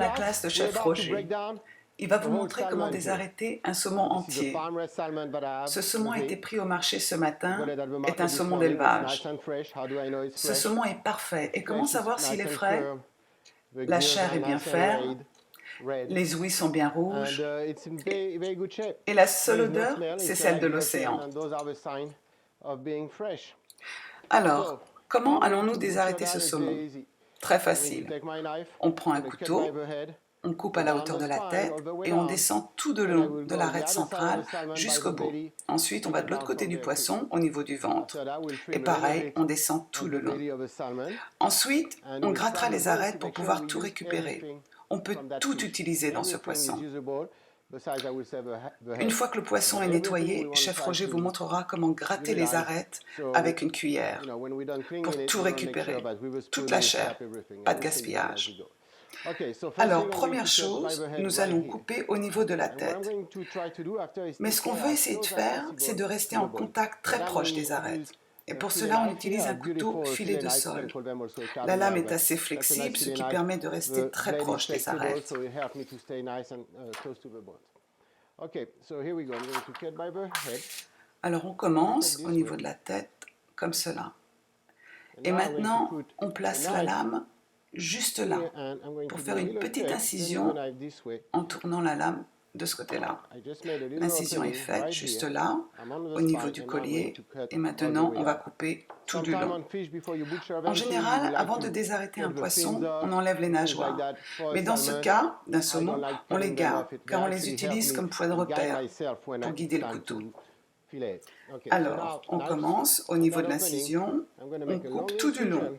la classe de chef Roger. Il va vous montrer comment désarrêter un saumon entier. Ce saumon a été pris au marché ce matin, est un saumon d'élevage. Ce saumon est parfait. Et comment savoir s'il est frais? La chair est bien ferme, les ouïes sont bien rouges, et la seule odeur, c'est celle de l'océan. Alors, comment allons-nous désarrêter ce saumon? Très facile. On prend un couteau, on coupe à la hauteur de la tête et on descend tout de long de l'arête centrale jusqu'au bout. Ensuite, on va de l'autre côté du poisson, au niveau du ventre. Et pareil, on descend tout le long. Ensuite, on grattera les arêtes pour pouvoir tout récupérer. On peut tout utiliser dans ce poisson. Une fois que le poisson est nettoyé, chef Roger vous montrera comment gratter les arêtes avec une cuillère pour tout récupérer, toute la chair, pas de gaspillage. Alors, première chose, nous allons couper au niveau de la tête. Mais ce qu'on veut essayer de faire, c'est de rester en contact très proche des arêtes. Et pour cela, on utilise un couteau filet de sol. La lame est assez flexible, ce qui permet de rester très proche des arêtes. Alors on commence au niveau de la tête, comme cela. Et maintenant, on place la lame juste là, pour faire une petite incision en tournant la lame de ce côté-là. L'incision est faite juste là, au niveau du collier, et maintenant on va couper tout du long. En général, avant de désarrêter un poisson, on enlève les nageoires. Mais dans ce cas d'un saumon, on les garde, car on les utilise comme point de repère pour guider le couteau. Alors, on commence au niveau de l'incision, on coupe tout du long,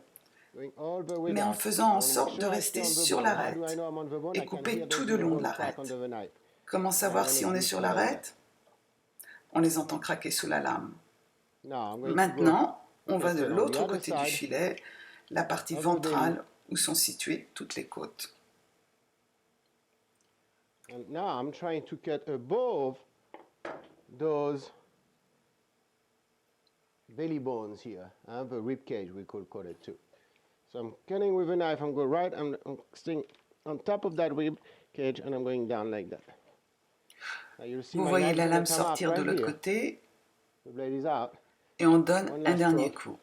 mais en faisant en sorte de rester sur l'arête et couper tout du long de l'arête. Comment savoir si on est sur l'arête? On les entend craquer sous la lame. Maintenant, on va de l'autre côté du filet, la partie ventrale où sont situées toutes les côtes. And now I'm trying to cut above those belly bones here, the rib cage we could call it too. So I'm cutting with a knife. I'm going right. I'm staying on top of that rib cage, and I'm going down like that. Vous voyez la lame sortir de l'autre côté, et on donne un dernier coup.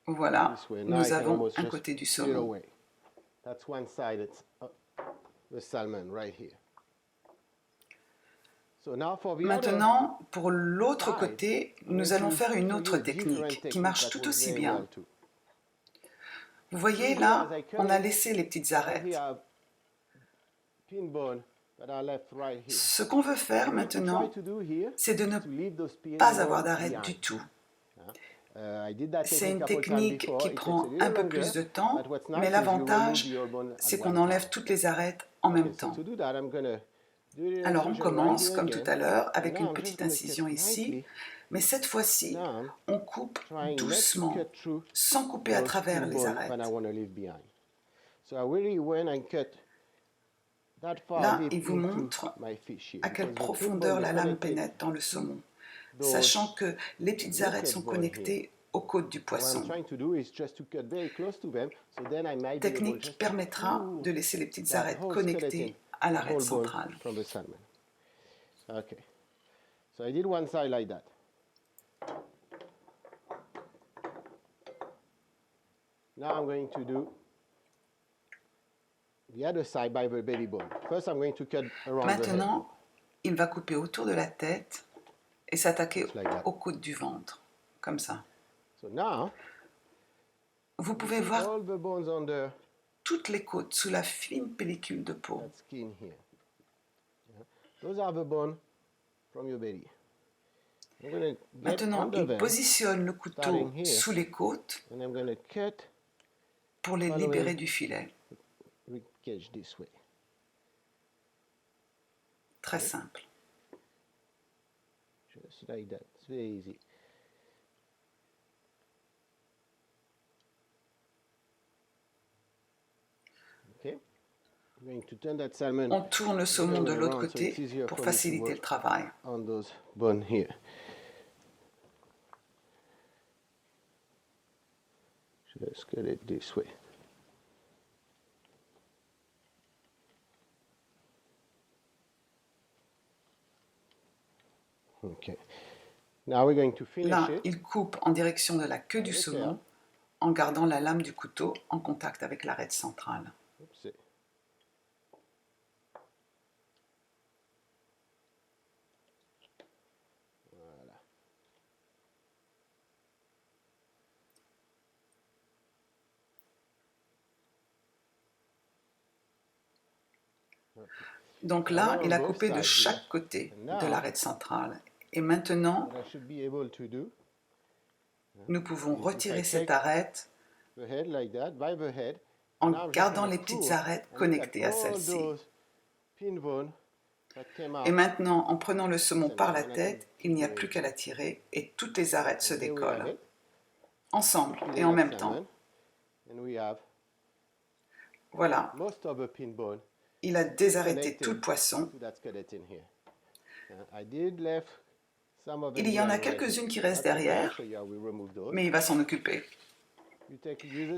Voilà, nous avons un côté du saumon. That's one side. It's the salmon right here. Maintenant, pour l'autre côté, nous allons faire une autre technique qui marche tout aussi bien. Vous voyez là, on a laissé les petites arêtes. Ce qu'on veut faire maintenant, c'est de ne pas avoir d'arêtes du tout. C'est une technique qui prend un peu plus de temps, mais l'avantage, c'est qu'on enlève toutes les arêtes en même temps. Alors on commence, comme tout à l'heure, avec une petite incision ici, mais cette fois-ci, on coupe doucement, sans couper à travers les arêtes. Là, il vous montre à quelle profondeur la lame pénètre dans le saumon, sachant que les petites arêtes sont connectées aux côtes du poisson. Technique qui permettra de laisser les petites arêtes connectées à l'arête centrale. Okay, so I did one side like that. Now I'm going to do the other side by the belly bone. First I'm going to cut around Maintenant, il va couper autour de la tête et s'attaquer aux côtes du ventre, comme ça. So now, vous pouvez voir all the bones on the toutes les côtes sous la fine pellicule de peau. skin here. Those are the bones from your belly. Maintenant, il positionne le couteau sous les côtes pour les libérer du filet. Très simple. Just like that. It's very easy. Okay. On tourne le saumon de l'autre côté pour faciliter le travail. Just get it this way. Okay. Now we're going to finish Là, it. il coupe en direction de la queue du saumon en gardant la lame du couteau en contact avec l'arête centrale. Oopsie. Voilà. Donc là, il a coupé de chaque côté de l'arête centrale. Et maintenant, nous pouvons retirer cette arête en gardant les petites arêtes connectées à celle-ci. Et maintenant, en prenant le saumon par la tête, il n'y a plus qu'à la tirer et toutes les arêtes se décollent. Ensemble et en même temps. Voilà. Il a désarrêté tout le poisson. Il y en a quelques-unes qui restent derrière, mais il va s'en occuper.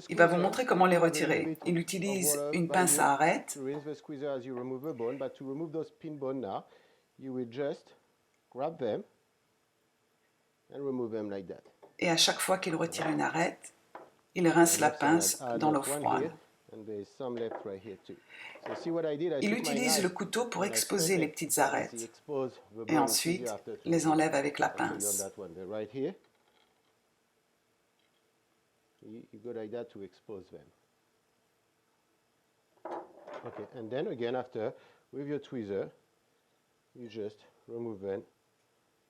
Il va vous montrer comment les retirer. Il utilise une pince à arête. Et à chaque fois qu'il retire une arête, il rince la pince dans l'eau froide. Il utilise le couteau pour exposer les petites arêtes et ensuite les enlève avec la pince. You go like that to expose them. Okay, and then again after, with your tweezer, you just remove them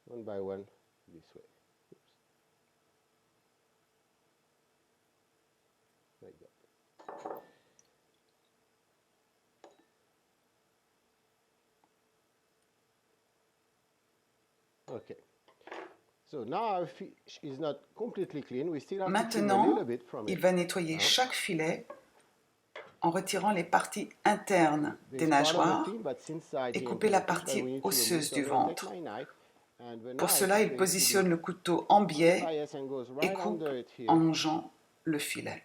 one by one this way. Oops. Like that. Okay. So now our fish is not completely clean. We still have to trim a little bit from it. Il va nettoyer chaque filet en retirant les parties internes des nageoires et couper la partie osseuse du ventre. Pour cela, il positionne le couteau en biais et coupe en longeant le filet.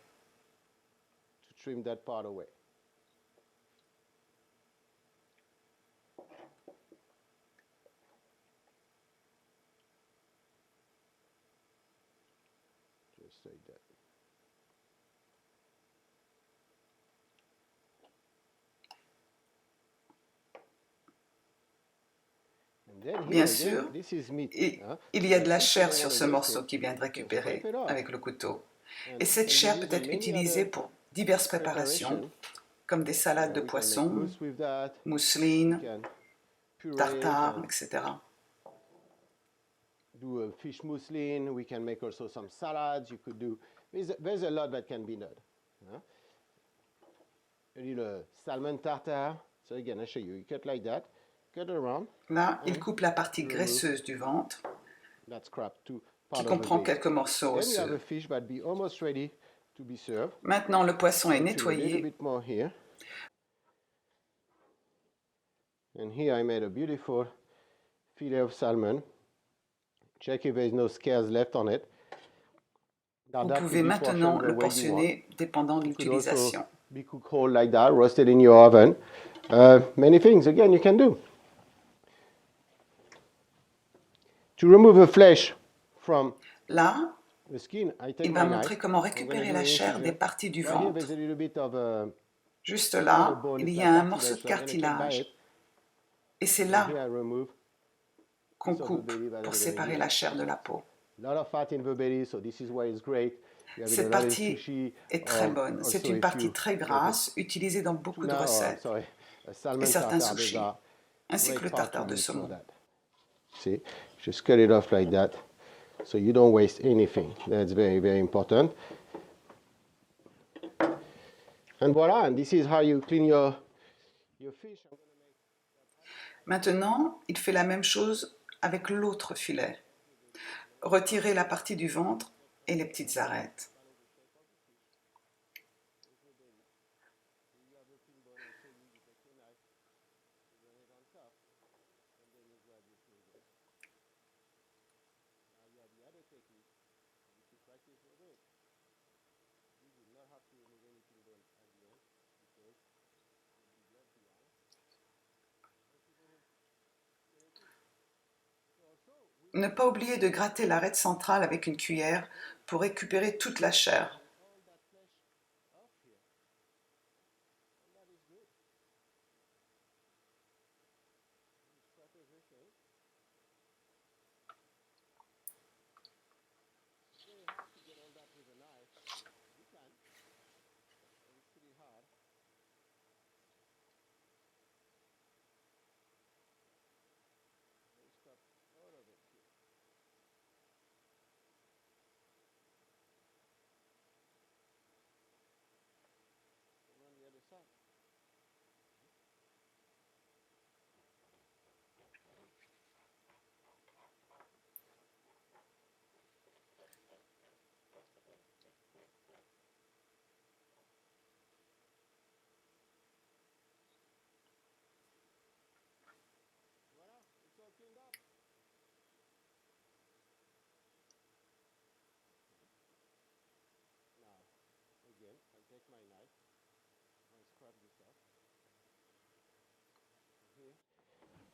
To trim that part away. Just like that. Bien sûr, il y a de la chair sur ce morceau qu'il vient de récupérer avec le couteau. Et cette chair peut être utilisée pour diverses préparations, comme des salades de poisson, mousseline, tartare, etc. Do a fish mousseline. We can make also some salads. You could do. There's a lot that can be done. A little salmon tartare. So again, I'll show you. You cut like that. Cut around. Là, il coupe la partie graisseuse du ventre, qui comprend quelques morceaux osseux. Maintenant, le poisson est nettoyé. And here I made a beautiful filet of salmon. Check if there's no scales left on it. Vous pouvez maintenant le portionner dépendant de l'utilisation. Be cooked whole like that, roasted in your oven. Many things, again, you can do. To remove the flesh from Là, the skin, il va montrer comment récupérer la chair des parties du ventre. Juste là, il y a un morceau de cartilage. Et c'est là qu'on coupe pour séparer la chair de la peau. Cette partie est très bonne. C'est une partie très grasse, utilisée dans beaucoup de recettes et certains sushis, ainsi que le tartare de saumon. See, just cut it off like that, so you don't waste anything. That's very, very important. And voila, and this is how you clean your fish. Maintenant, il fait la même chose avec l'autre filet. Retirez la partie du ventre et les petites arêtes. Ne pas oublier de gratter l'arête centrale avec une cuillère pour récupérer toute la chair.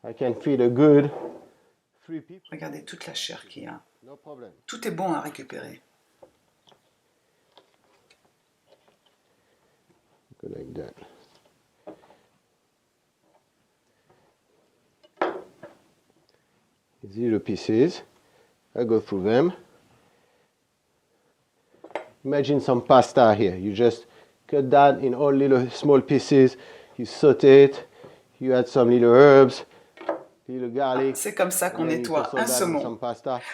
I can feed a good 3 people. Regardez toute la chair qu'il y a. No problem. Tout est bon à récupérer. Go like that. These little pieces, I go through them. Imagine some pasta here. You just cut that in all little small pieces. You saute it. You add some little herbs, little garlic. C'est comme ça qu'on nettoie un saumon.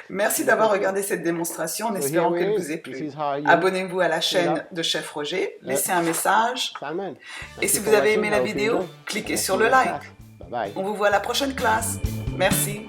Merci d'avoir regardé cette démonstration en espérant qu'elle vous ait plu. Abonnez-vous à la chaîne de Chef Roger, laissez un message. Et si vous avez aimé la vidéo, cliquez sur le like. On vous voit à la prochaine classe. Merci.